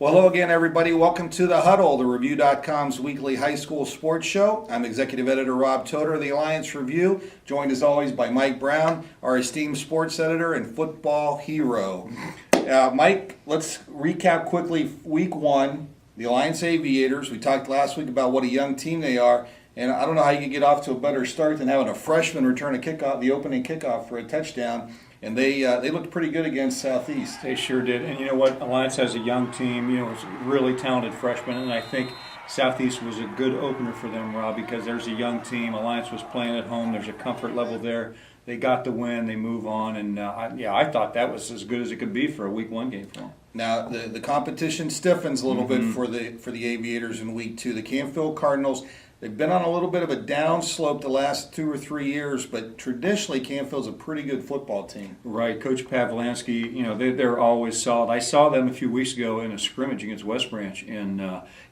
Well, hello again, everybody. Welcome to the Huddle, the Review.com's weekly high school sports show. I'm Executive Editor Rob Toder of the Alliance Review, joined as always by Mike Brown, our esteemed sports editor and football hero. Mike, let's recap quickly week one, the Alliance Aviators. We talked last week about what a young team they are, and I don't know how you can get off to a better start than having a freshman return a kickoff, the opening kickoff for a touchdown. And they looked pretty good against Southeast. They sure did. And you know what? Alliance has a young team. It's a really talented freshman. And I think Southeast was a good opener for them, Rob, because there's a young team. Alliance was playing at home. There's a comfort level there. They got the win. They move on. And, I thought that was as good as it could be for a week one game for them. Now, the competition stiffens a little bit for the Aviators in week two. The Canfield Cardinals, they've been on a little bit of a downslope the last 2 or 3 years, but traditionally Canfield's a pretty good football team. Right. Coach Pavlansky, they're always solid. I saw them a few weeks ago in a scrimmage against West Branch, and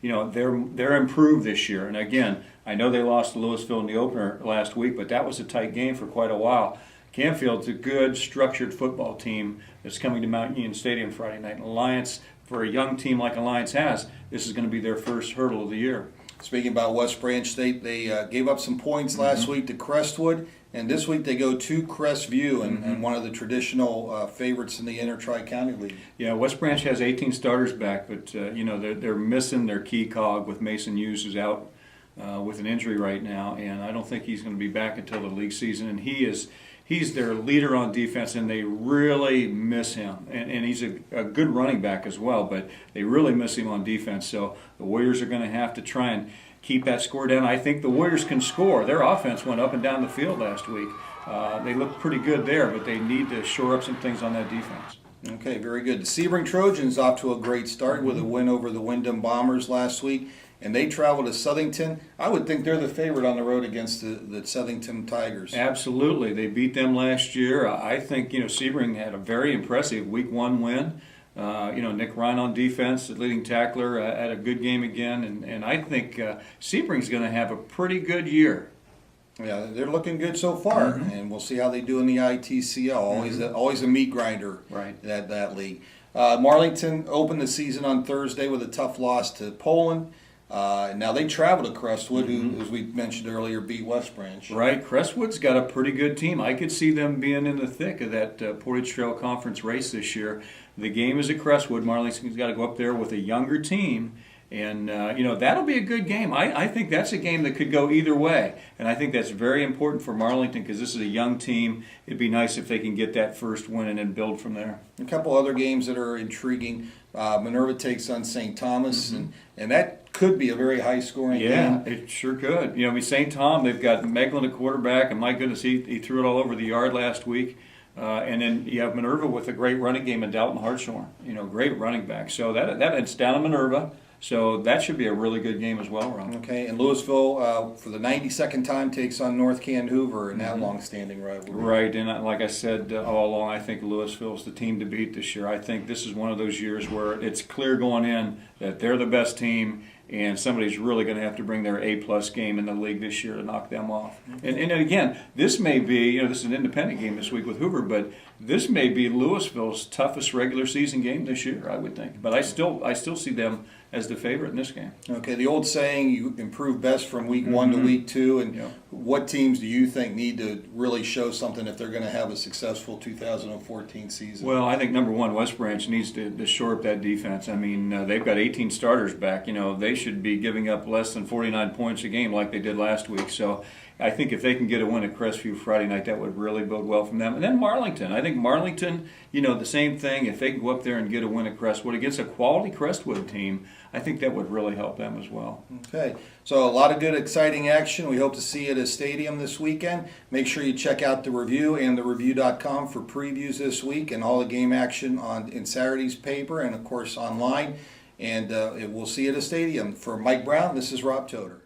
they're improved this year. And again, I know they lost to Louisville in the opener last week, but that was a tight game for quite a while. Canfield's a good, structured football team that's coming to Mount Union Stadium Friday night. And Alliance, for a young team like Alliance has, this is going to be their first hurdle of the year. Speaking about West Branch State, they gave up some points last week to Crestwood, and this week they go to Crestview, and one of the traditional favorites in the Inter-Tri-County League. Yeah, West Branch has 18 starters back, but they're missing their key cog with Mason Hughes, who's out with an injury right now, and I don't think he's going to be back until the league season. And he's their leader on defense, and they really miss him. And he's a good running back as well, but they really miss him on defense. So the Warriors are going to have to try and keep that score down. I think the Warriors can score. Their offense went up and down the field last week. They looked pretty good there, but they need to shore up some things on that defense. Okay, very good. The Sebring Trojans off to a great start with a win over the Wyndham Bombers last week, and they travel to Southington. I would think they're the favorite on the road against the Southington Tigers. Absolutely. They beat them last year. I think, Sebring had a very impressive week one win. Nick Ryan on defense, the leading tackler, had a good game again, and I think Sebring's going to have a pretty good year. Yeah, they're looking good so far, and we'll see how they do in the ITCL. Always a meat grinder, right? That league. Marlington opened the season on Thursday with a tough loss to Poland. Now they travel to Crestwood, who, as we mentioned earlier, beat West Branch. Right, Crestwood's got a pretty good team. I could see them being in the thick of that Portage Trail Conference race this year. The game is at Crestwood. Marlington's got to go up there with a younger team. And, that'll be a good game. I think that's a game that could go either way. And I think that's very important for Marlington because this is a young team. It'd be nice if they can get that first win and then build from there. A couple other games that are intriguing. Minerva takes on St. Thomas, and that could be a very high-scoring game. Yeah, it sure could. St. Tom, they've got Meglin at quarterback, and my goodness, he threw it all over the yard last week. And then you have Minerva with a great running game in Dalton Hartshorn. Great running back. So it's down in Minerva. So that should be a really good game as well, Ron. Okay, and Louisville, for the 92nd time, takes on North Canton Hoover in that long-standing rivalry. Right, and like I said all along, I think Louisville's the team to beat this year. I think this is one of those years where it's clear going in that they're the best team, and somebody's really going to have to bring their A-plus game in the league this year to knock them off. And again, this may be, this is an independent game this week with Hoover, but this may be Louisville's toughest regular season game this year, I would think. But I still see them as the favorite in this game. Okay, the old saying, you improve best from week one to week two, and what teams do you think need to really show something if they're going to have a successful 2014 season? Well, I think number one, West Branch needs to shore up that defense. I mean, they've got 18 starters back. They should be giving up less than 49 points a game like they did last week. So I think if they can get a win at Crestview Friday night, that would really bode well from them. And then Marlington. I think Marlington, the same thing. If they can go up there and get a win at Crestwood against a quality Crestwood team, I think that would really help them as well. Okay, so a lot of good, exciting action. We hope to see you at a stadium this weekend. Make sure you check out the Review and the Review.com for previews this week and all the game action in Saturday's paper and, of course, online. And we'll see you at a stadium. For Mike Brown, this is Rob Toder.